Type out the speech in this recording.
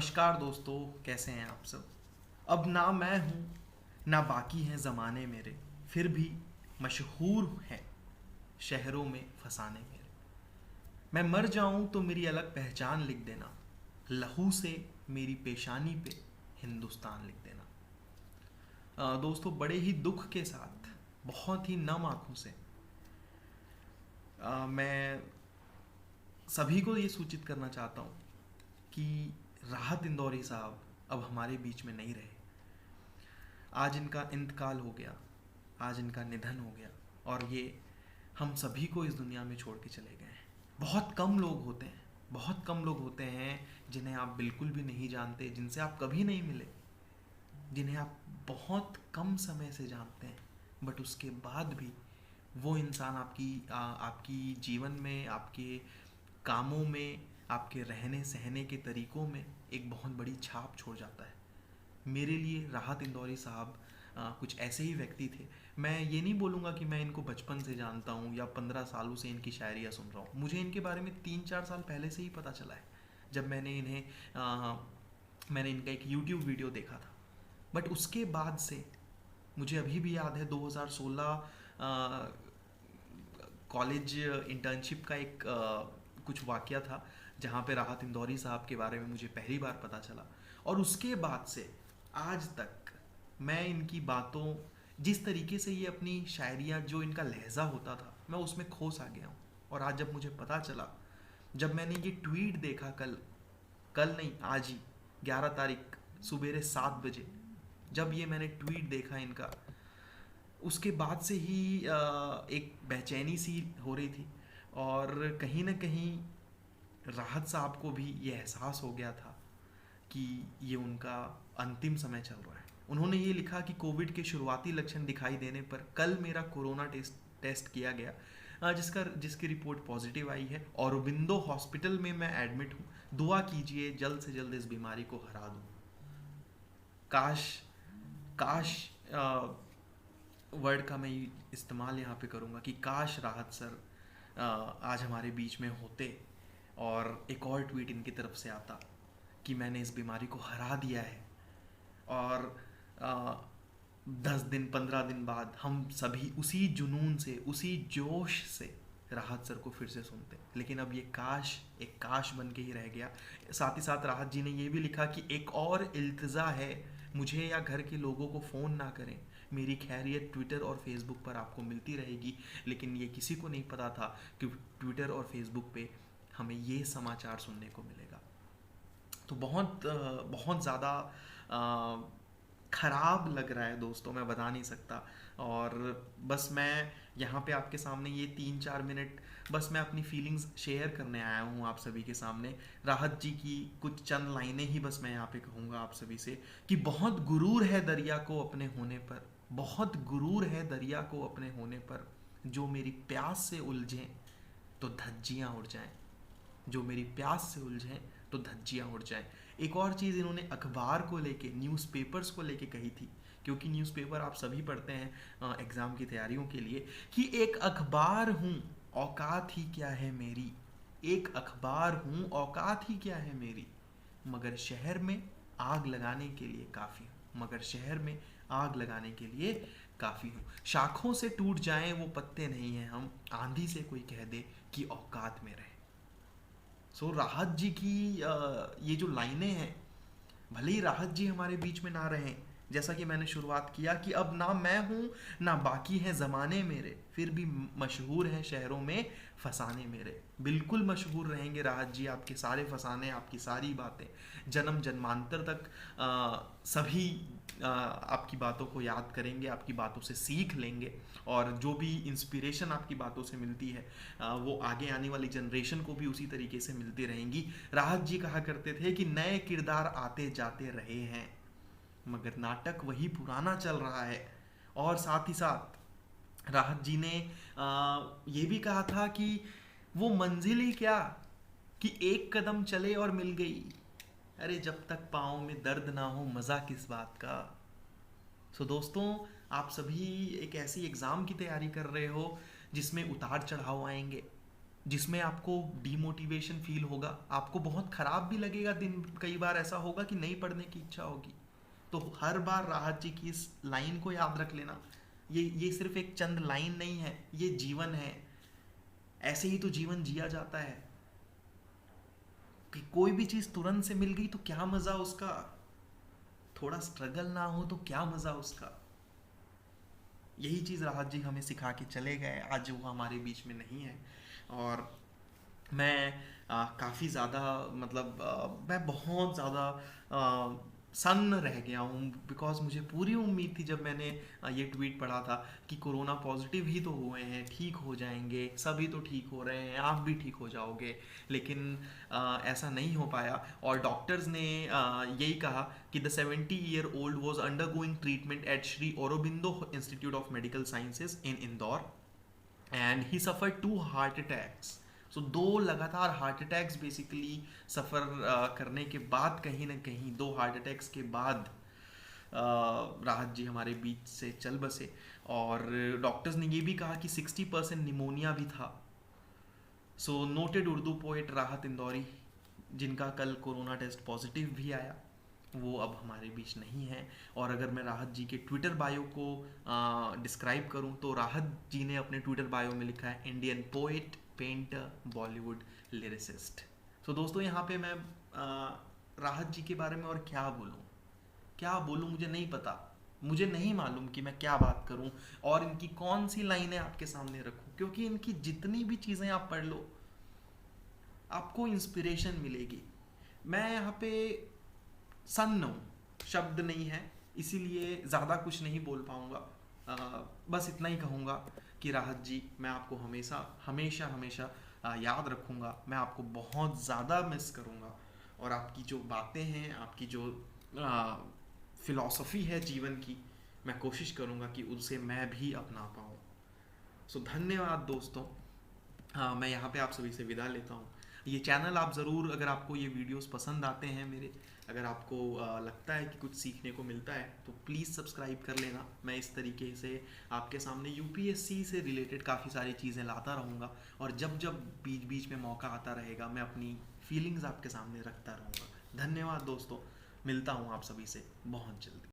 नमस्कार दोस्तों, कैसे हैं आप सब। अब ना मैं हूँ ना बाकी हैं ज़माने मेरे, फिर भी मशहूर हैं शहरों में फसाने मेरे। मैं मर जाऊँ तो मेरी अलग पहचान लिख देना, लहू से मेरी पेशानी पे हिंदुस्तान लिख देना। दोस्तों, बड़े ही दुख के साथ, बहुत ही नम आँखों से मैं सभी को ये सूचित करना चाहता हूँ कि राहत इंदौरी साहब अब हमारे बीच में नहीं रहे। आज इनका इंतकाल हो गया, आज इनका निधन हो गया, और ये हम सभी को इस दुनिया में छोड़ के चले गए हैं। बहुत कम लोग होते हैं, बहुत कम लोग होते हैं जिन्हें आप बिल्कुल भी नहीं जानते, जिनसे आप कभी नहीं मिले, जिन्हें आप बहुत कम समय से जानते हैं, बट उसके बाद भी वो इंसान आपकी जीवन में, आपके कामों में, आपके रहने सहने के तरीकों में एक बहुत बड़ी छाप छोड़ जाता है। मेरे लिए राहत इंदौरी साहब कुछ ऐसे ही व्यक्ति थे। मैं ये नहीं बोलूँगा कि मैं इनको बचपन से जानता हूँ या 15 सालों से इनकी शायरियाँ सुन रहा हूँ। मुझे इनके बारे में 3-4 साल पहले से ही पता चला है, जब मैंने इनका एक यूट्यूब वीडियो देखा था। बट उसके बाद से मुझे अभी भी याद है 2016 कॉलेज इंटर्नशिप का एक कुछ वाक़या था, जहाँ पे राहत इंदौरी साहब के बारे में मुझे पहली बार पता चला। और उसके बाद से आज तक मैं इनकी बातों, जिस तरीके से ये अपनी शायरियाँ, जो इनका लहजा होता था, मैं उसमें खो सा गया हूँ। और आज जब मुझे पता चला, जब मैंने ये ट्वीट देखा, कल कल नहीं, आज ही 11 तारीख सुबेरे 7 बजे, जब ये मैंने ट्वीट देखा इनका, उसके बाद से ही एक बेचैनी सी हो रही थी। और कहीं ना कहीं राहत साहब को भी ये एहसास हो गया था कि ये उनका अंतिम समय चल रहा है। उन्होंने ये लिखा कि कोविड के शुरुआती लक्षण दिखाई देने पर कल मेरा कोरोना टेस्ट किया गया, जिसकी रिपोर्ट पॉजिटिव आई है। औरबिंदो हॉस्पिटल में मैं एडमिट हूँ, दुआ कीजिए जल्द से जल्द इस बीमारी को हरा दूँ। काश काश वर्ड का मैं इस्तेमाल यहाँ पे करूँगा कि काश राहत सर आज हमारे बीच में होते, और एक और ट्वीट इनकी तरफ से आता कि मैंने इस बीमारी को हरा दिया है। और 10 दिन 15 दिन बाद हम सभी उसी जुनून से, उसी जोश से राहत सर को फिर से सुनते। लेकिन अब ये काश एक काश बन के ही रह गया। साथ ही साथ राहत जी ने ये भी लिखा कि एक और इल्तिजा है, मुझे या घर के लोगों को फ़ोन ना करें, मेरी खैरियत ट्विटर और फेसबुक पर आपको मिलती रहेगी। लेकिन ये किसी को नहीं पता था कि ट्विटर और फेसबुक पे हमें ये समाचार सुनने को मिलेगा। तो बहुत ज़्यादा ख़राब लग रहा है दोस्तों, मैं बता नहीं सकता। और बस मैं यहाँ पे आपके सामने ये 3-4 मिनट बस मैं अपनी फीलिंग्स शेयर करने आया हूँ आप सभी के सामने। राहत जी की कुछ चंद लाइनें ही बस मैं यहाँ पे कहूँगा आप सभी से कि बहुत गुरूर है दरिया को अपने होने पर, बहुत गुरूर है दरिया को अपने होने पर, जो मेरी प्यास से उलझें तो धज्जियाँ उड़ जाएं, जो मेरी प्यास से उलझें तो धज्जियाँ उड़ जाएं। एक और चीज़ इन्होंने अखबार को लेके, न्यूज़पेपर्स को लेके कही थी, क्योंकि न्यूज़पेपर आप सभी पढ़ते हैं एग्ज़ाम की तैयारियों के लिए, कि एक अखबार हूँ औकात ही क्या है मेरी, एक अखबार हूँ औकात ही क्या है मेरी, मगर शहर में आग लगाने के लिए काफ़ी हूँ, मगर शहर में आग लगाने के लिए काफ़ी हूँ। शाखों से टूट जाएं वो पत्ते नहीं हैं हम, आंधी से कोई कह दे कि औकात में रहे। राहत जी की ये जो लाइनें हैं, भले ही राहत जी हमारे बीच में ना रहें, जैसा कि मैंने शुरुआत किया कि अब ना मैं हूँ ना बाकी हैं ज़माने मेरे, फिर भी मशहूर हैं शहरों में फसाने मेरे। बिल्कुल मशहूर रहेंगे राहत जी, आपके सारे फसाने, आपकी सारी बातें जन्म जन्मांतर तक सभी आपकी बातों को याद करेंगे, आपकी बातों से सीख लेंगे, और जो भी इंस्पिरेशन आपकी बातों से मिलती है वो आगे आने वाली जनरेशन को भी उसी तरीके से मिलती रहेंगी। राहत जी कहा करते थे कि नए किरदार आते जाते रहे हैं, मगर नाटक वही पुराना चल रहा है। और साथ ही साथ राहत जी ने ये भी कहा था कि वो मंजिल ही क्या कि एक कदम चले और मिल गई, अरे जब तक पाँव में दर्द ना हो मज़ा किस बात का। दोस्तों, आप सभी एक ऐसी एग्ज़ाम की तैयारी कर रहे हो जिसमें उतार चढ़ाव आएंगे, जिसमें आपको डीमोटिवेशन फील होगा, आपको बहुत ख़राब भी लगेगा दिन, कई बार ऐसा होगा कि नहीं पढ़ने की इच्छा होगी। तो हर बार राहत जी की इस लाइन को याद रख लेना, ये सिर्फ एक चंद लाइन नहीं है, ये जीवन है। ऐसे ही तो जीवन जिया जाता है कि कोई भी चीज़ तुरंत से मिल गई तो क्या मज़ा उसका, थोड़ा स्ट्रगल ना हो तो क्या मज़ा उसका। यही चीज़ राहत जी हमें सिखा के चले गए, आज वो हमारे बीच में नहीं है। और मैं काफ़ी ज़्यादा, मतलब मैं बहुत ज़्यादा सन्न रह गया हूँ, बिकॉज मुझे पूरी उम्मीद थी जब मैंने ये ट्वीट पढ़ा था कि कोरोना पॉजिटिव ही तो हुए हैं, ठीक हो जाएंगे, सभी तो ठीक हो रहे हैं, आप भी ठीक हो जाओगे। लेकिन ऐसा नहीं हो पाया, और डॉक्टर्स ने यही कहा कि the 70-year-old was undergoing treatment at Shri Aurobindo institute of medical sciences in Indore and he suffer 2 heart attacks. So 2 लगातार हार्ट अटैक्स बेसिकली सफ़र करने के बाद, कहीं ना कहीं 2 हार्ट अटैक्स के बाद राहत जी हमारे बीच से चल बसे। और डॉक्टर्स ने ये भी कहा कि 60% निमोनिया भी था। सो नोटेड उर्दू पोइट राहत इंदौरी, जिनका कल कोरोना टेस्ट पॉजिटिव भी आया, वो अब हमारे बीच नहीं है। और अगर मैं राहत जी के ट्विटर बायो को डिस्क्राइब करूं तो राहत जी ने अपने ट्विटर बायो में लिखा है Indian poet, painter, Bollywood lyricist. तो दोस्तों यहाँ पे मैं राहत जी के बारे में और क्या बोलूँ, क्या बोलूँ, मुझे नहीं पता, मुझे नहीं मालूम कि मैं क्या बात करूं और इनकी कौन सी लाइनें आपके सामने रखूं, क्योंकि इनकी जितनी भी चीज़ें आप पढ़ लो आपको इंस्पिरेशन मिलेगी। मैं यहाँ पे सन्न हूँ, शब्द नहीं है, इसीलिए ज़्यादा कुछ नहीं बोल पाऊँगा। बस इतना ही कहूँगा कि राहत जी, मैं आपको हमेशा हमेशा हमेशा याद रखूँगा, मैं आपको बहुत ज़्यादा मिस करूँगा। और आपकी जो बातें हैं, आपकी जो फिलॉसफी है जीवन की, मैं कोशिश करूँगा कि उसे मैं भी अपना पाऊँ। सो धन्यवाद दोस्तों। हाँ, मैं यहाँ पे आप सभी से विदा लेता हूँ। ये चैनल आप ज़रूर, अगर आपको ये वीडियोस पसंद आते हैं मेरे, अगर आपको लगता है कि कुछ सीखने को मिलता है, तो प्लीज़ सब्सक्राइब कर लेना। मैं इस तरीके से आपके सामने यूपीएससी से रिलेटेड काफ़ी सारी चीज़ें लाता रहूँगा, और जब जब बीच बीच में मौका आता रहेगा मैं अपनी फीलिंग्स आपके सामने रखता रहूँगा। धन्यवाद दोस्तों, मिलता हूँ आप सभी से बहुत जल्दी।